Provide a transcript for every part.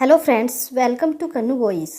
Hello friends, welcome to Kannu voice.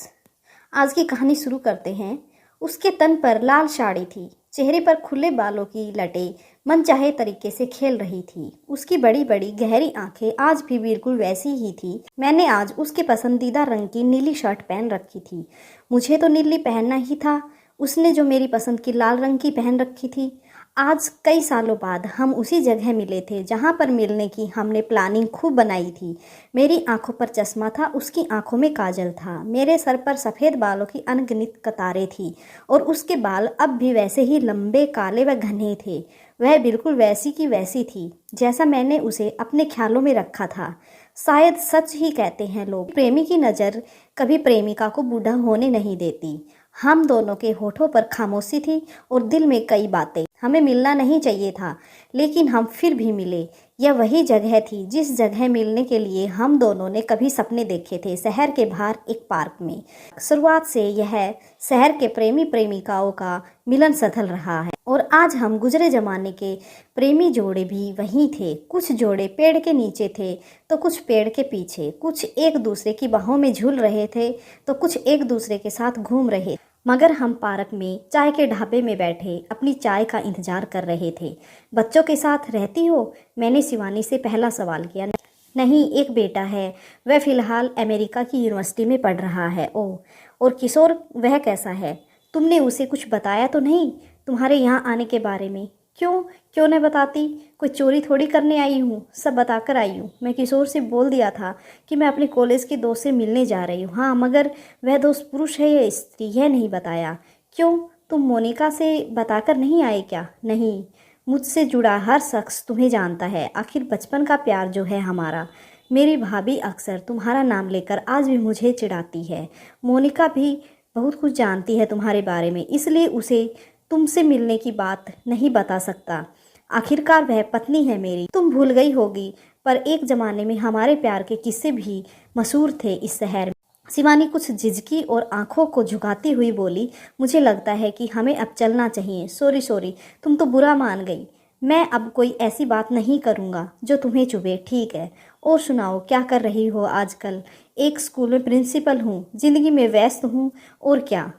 आज की कहानी शुरू करते हैं। उसके तन पर लाल साड़ी थी, चेहरे पर खुले बालों की लटें मनचाहे तरीके से खेल रही थी। उसकी बड़ी बड़ी गहरी आंखें आज भी बिल्कुल वैसी ही थी। मैंने आज उसके पसंदीदा रंग की नीली शर्ट पहन रखी थी। मुझे तो नीली पहनना ही था। उसने जो मेरी पसंद की लाल रंग की पहन रखी थी। आज कई सालों बाद हम उसी जगह मिले थे जहाँ पर मिलने की हमने प्लानिंग खूब बनाई थी। मेरी आंखों पर चश्मा था, उसकी आंखों में काजल था। मेरे सर पर सफ़ेद बालों की अनगिनत कतारें थी और उसके बाल अब भी वैसे ही लंबे, काले व घने थे। वह बिल्कुल वैसी की वैसी थी जैसा मैंने उसे अपने ख्यालों में रखा था। शायद सच ही कहते हैं लोग, प्रेमी की नज़र कभी प्रेमिका को बूढ़ा होने नहीं देती। हम दोनों के होठों पर खामोशी थी और दिल में कई बातें। हमें मिलना नहीं चाहिए था, लेकिन हम फिर भी मिले। यह वही जगह थी जिस जगह मिलने के लिए हम दोनों ने कभी सपने देखे थे, शहर के बाहर एक पार्क में। शुरुआत से यह शहर के प्रेमी प्रेमिकाओं का मिलन स्थल रहा है और आज हम गुजरे जमाने के प्रेमी जोड़े भी वहीं थे। कुछ जोड़े पेड़ के नीचे थे तो कुछ पेड़ के पीछे, कुछ एक दूसरे की बाहों में झूल रहे थे तो कुछ एक दूसरे के साथ घूम रहे। मगर हम पार्क में चाय के ढाबे में बैठे अपनी चाय का इंतजार कर रहे थे। बच्चों के साथ रहती हो? मैंने शिवानी से पहला सवाल किया। नहीं, एक बेटा है, वह फिलहाल अमेरिका की यूनिवर्सिटी में पढ़ रहा है। ओह, और किशोर, वह कैसा है? तुमने उसे कुछ बताया तो नहीं तुम्हारे यहाँ आने के बारे में? क्यों क्यों न बताती? कोई चोरी थोड़ी करने आई हूँ, सब बताकर आई हूँ। मैं किशोर से बोल दिया था कि मैं अपने कॉलेज के दोस्त से मिलने जा रही हूँ। हाँ, मगर वह दोस्त पुरुष है या स्त्री, यह नहीं बताया। क्यों, तुम मोनिका से बताकर नहीं आए क्या? नहीं, मुझसे जुड़ा हर शख्स तुम्हें जानता है। आखिर बचपन का प्यार जो है हमारा। मेरी भाभी अक्सर तुम्हारा नाम लेकर आज भी मुझे चिढ़ाती है। मोनिका भी बहुत कुछ जानती है तुम्हारे बारे में, इसलिए उसे तुमसे मिलने की बात नहीं बता सकता। आखिरकार वह पत्नी है मेरी। तुम भूल गई होगी, पर एक ज़माने में हमारे प्यार के किस्से भी मशहूर थे इस शहर में। शिवानी कुछ झिझकी और आंखों को झुकाती हुई बोली, मुझे लगता है कि हमें अब चलना चाहिए। सॉरी सॉरी, तुम तो बुरा मान गई। मैं अब कोई ऐसी बात नहीं करूँगा जो तुम्हें चुभे, ठीक है? और सुनाओ, क्या कर रही हो आजकल? एक स्कूल में प्रिंसिपल हूँ, ज़िंदगी में व्यस्त हूँ, और क्या।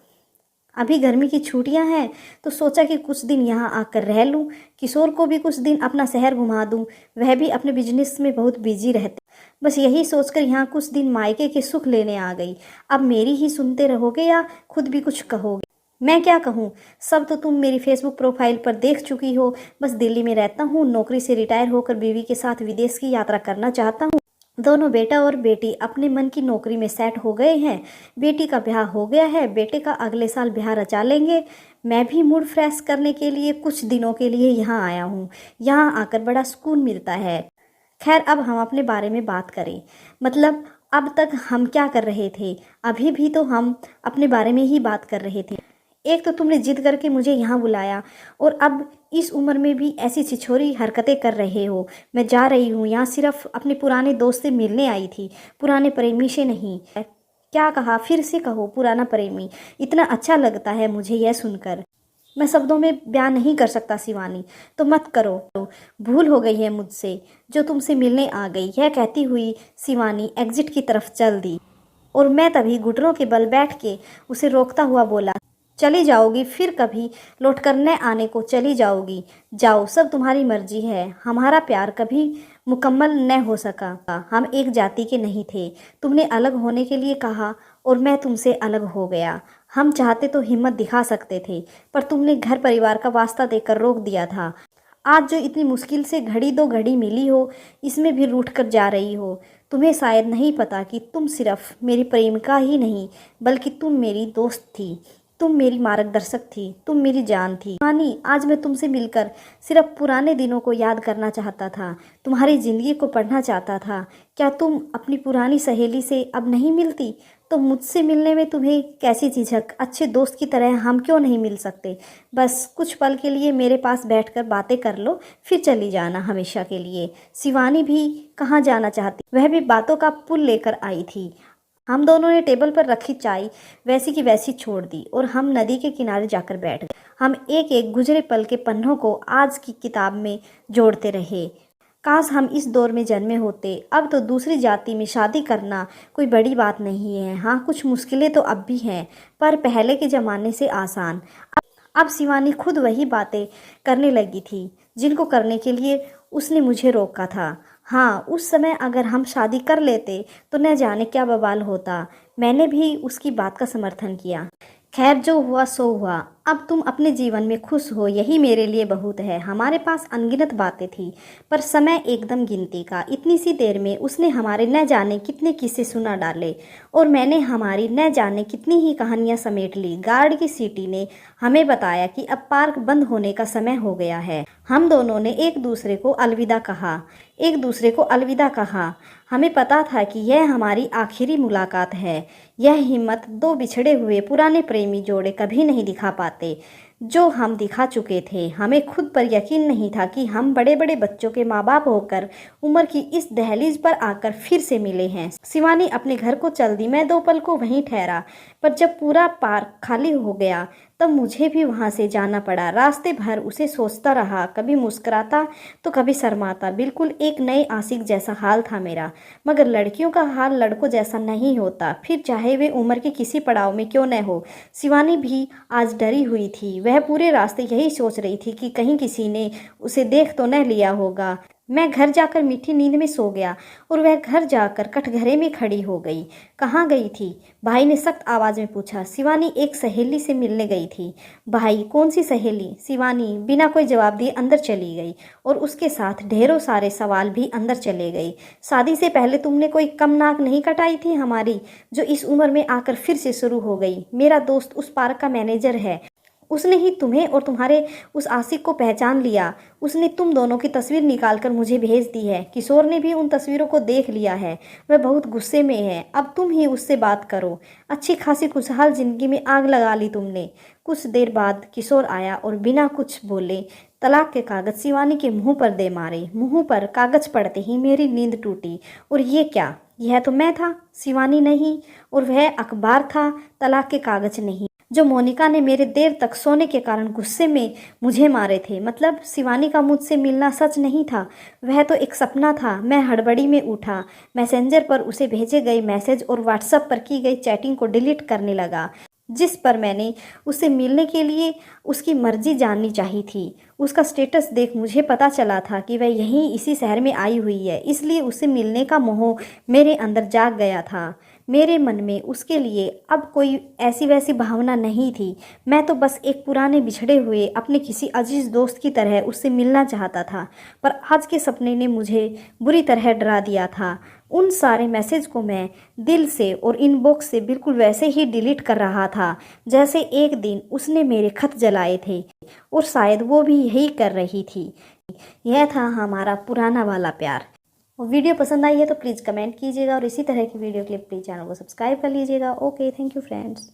अभी गर्मी की छुट्टियां हैं तो सोचा कि कुछ दिन यहाँ आकर रह लूँ। किशोर को भी कुछ दिन अपना शहर घुमा दूँ, वह भी अपने बिजनेस में बहुत बिजी रहते। बस यही सोचकर यहाँ कुछ दिन मायके के सुख लेने आ गई। अब मेरी ही सुनते रहोगे या खुद भी कुछ कहोगे? मैं क्या कहूँ, सब तो तुम मेरी फेसबुक प्रोफाइल पर देख चुकी हो। बस दिल्ली में रहता हूँ, नौकरी से रिटायर होकर बीवी के साथ विदेश की यात्रा करना चाहता हूँ। दोनों बेटा और बेटी अपने मन की नौकरी में सेट हो गए हैं। बेटी का ब्याह हो गया है, बेटे का अगले साल ब्याह रचा लेंगे। मैं भी मूड फ्रेश करने के लिए कुछ दिनों के लिए यहाँ आया हूँ। यहाँ आकर बड़ा सुकून मिलता है। खैर, अब हम अपने बारे में बात करें। मतलब, अब तक हम क्या कर रहे थे? अभी भी तो हम अपने बारे में ही बात कर रहे थे। एक तो तुमने जिद करके मुझे यहाँ बुलाया और अब इस उम्र में भी ऐसी छिछोरी हरकतें कर रहे हो। मैं जा रही हूँ, यहाँ सिर्फ अपने पुराने दोस्त से मिलने आई थी, पुराने प्रेमी से नहीं। क्या कहा? फिर से कहो। पुराना प्रेमी। इतना अच्छा लगता है मुझे यह सुनकर, मैं शब्दों में बयान नहीं कर सकता। शिवानी, तो मत करो। भूल हो गई है मुझसे जो तुमसे मिलने आ गई। यह कहती हुई शिवानी एग्जिट की तरफ चल दी और मैं तभी घुटनों के बल बैठ के उसे रोकता हुआ बोला, चली जाओगी? फिर कभी लौट कर न आने को चली जाओगी? जाओ, सब तुम्हारी मर्जी है। हमारा प्यार कभी मुकम्मल न हो सका। हम एक जाति के नहीं थे। तुमने अलग होने के लिए कहा और मैं तुमसे अलग हो गया। हम चाहते तो हिम्मत दिखा सकते थे, पर तुमने घर परिवार का वास्ता देकर रोक दिया था। आज जो इतनी मुश्किल से घड़ी दो घड़ी मिली हो, इसमें भी रूठ कर जा रही हो। तुम्हें शायद नहीं पता कि तुम सिर्फ मेरी प्रेमिका ही नहीं, बल्कि तुम मेरी दोस्त थी, तुम मेरी मार्गदर्शक थी, तुम मेरी जान थी। मानी, आज मैं तुमसे मिलकर सिर्फ पुराने दिनों को याद करना चाहता था, तुम्हारी ज़िंदगी को पढ़ना चाहता था। क्या तुम अपनी पुरानी सहेली से अब नहीं मिलती? तो मुझसे मिलने में तुम्हें कैसी झिझक? अच्छे दोस्त की तरह हम क्यों नहीं मिल सकते? बस कुछ पल के लिए मेरे पास बैठकर बातें कर लो, फिर चली जाना हमेशा के लिए। शिवानी भी कहाँ जाना चाहती, वह भी बातों का पुल लेकर आई थी। हम दोनों ने टेबल पर रखी चाय वैसी की वैसी छोड़ दी और हम नदी के किनारे जाकर बैठ गए। हम एक एक गुजरे पल के पन्नों को आज की किताब में जोड़ते रहे। काश हम इस दौर में जन्मे होते। अब तो दूसरी जाति में शादी करना कोई बड़ी बात नहीं है। हाँ, कुछ मुश्किलें तो अब भी हैं, पर पहले के ज़माने से आसान। अब शिवानी खुद वही बातें करने लगी थी जिनको करने के लिए उसने मुझे रोका था। हाँ, उस समय अगर हम शादी कर लेते तो न जाने क्या बवाल होता। मैंने भी उसकी बात का समर्थन किया। खैर, जो हुआ सो हुआ। अब तुम अपने जीवन में खुश हो, यही मेरे लिए बहुत है। हमारे पास अनगिनत बातें थी, पर समय एकदम गिनती का। इतनी सी देर में उसने हमारे न जाने कितने किस्से सुना डाले और मैंने हमारी न जाने कितनी ही कहानियां समेट ली। गार्ड की सीटी ने हमें बताया कि अब पार्क बंद होने का समय हो गया है। हम दोनों ने एक दूसरे को अलविदा कहा। हमें पता था कि यह हमारी आखिरी मुलाकात है। यह हिम्मत दो बिछड़े हुए पुराने प्रेमी जोड़े कभी नहीं दिखा पाते जो हम दिखा चुके थे। हमें खुद पर यकीन नहीं था कि हम बड़े बड़े बच्चों के माँ बाप होकर उम्र की इस दहलीज पर आकर फिर से मिले हैं। शिवानी अपने घर को चल दी। मैं 2 पल को वहीं ठहरा, पर जब पूरा पार्क खाली हो गया तब मुझे भी वहां से जाना पड़ा। रास्ते भर उसे सोचता रहा, कभी मुस्कुराता तो कभी शर्माता। बिल्कुल एक नए आशिक जैसा हाल था मेरा। मगर लड़कियों का हाल लड़कों जैसा नहीं होता, फिर चाहे वे उम्र के किसी पड़ाव में क्यों न हो। शिवानी भी आज डरी हुई थी। वह पूरे रास्ते यही सोच रही थी कि कहीं किसी ने उसे देख तो न लिया होगा। मैं घर जाकर मीठी नींद में सो गया और वह घर जाकर कटघरे में खड़ी हो गई। कहाँ गई थी? भाई ने सख्त आवाज में पूछा। शिवानी एक सहेली से मिलने गई थी। भाई, कौन सी सहेली? शिवानी बिना कोई जवाब दिए अंदर चली गई और उसके साथ ढेरों सारे सवाल भी अंदर चले गए। शादी से पहले तुमने कोई कम नाक नहीं कटाई थी हमारी, जो इस उम्र में आकर फिर से शुरू हो गई। मेरा दोस्त उस पार्क का मैनेजर है। उसने ही तुम्हें और तुम्हारे उस आशिक को पहचान लिया। उसने तुम दोनों की तस्वीर निकालकर मुझे भेज दी है। किशोर ने भी उन तस्वीरों को देख लिया है। वह बहुत गुस्से में है। अब तुम ही उससे बात करो। अच्छी खासी खुशहाल जिंदगी में आग लगा ली तुमने। कुछ देर बाद किशोर आया और बिना कुछ बोले तलाक के कागज शिवानी के मुंह पर दे मारे। मुंह पर कागज पड़ते ही मेरी नींद टूटी। और ये क्या? यह तो मैं था, शिवानी नहीं। और वह अखबार था, तलाक के कागज नहीं, जो मोनिका ने मेरे देर तक सोने के कारण गुस्से में मुझे मारे थे। मतलब शिवानी का मुझसे मिलना सच नहीं था, वह तो एक सपना था। मैं हड़बड़ी में उठा, मैसेंजर पर उसे भेजे गए मैसेज और व्हाट्सएप पर की गई चैटिंग को डिलीट करने लगा, जिस पर मैंने उससे मिलने के लिए उसकी मर्जी जाननी चाहिए थी। उसका स्टेटस देख मुझे पता चला था कि वह यहीं इसी शहर में आई हुई है, इसलिए उससे मिलने का मोह मेरे अंदर जाग गया था। मेरे मन में उसके लिए अब कोई ऐसी वैसी भावना नहीं थी। मैं तो बस एक पुराने बिछड़े हुए अपने किसी अजीज दोस्त की तरह उससे मिलना चाहता था। पर आज के सपने ने मुझे बुरी तरह डरा दिया था। उन सारे मैसेज को मैं दिल से और इनबॉक्स से बिल्कुल वैसे ही डिलीट कर रहा था जैसे एक दिन उसने मेरे खत जलाए थे, और शायद वो भी यही कर रही थी। यह था हमारा पुराना वाला प्यार। और वीडियो पसंद आई है तो प्लीज़ कमेंट कीजिएगा और इसी तरह की वीडियो के लिए प्लीज़ चैनल को सब्सक्राइब कर लीजिएगा। Okay, thank you friends.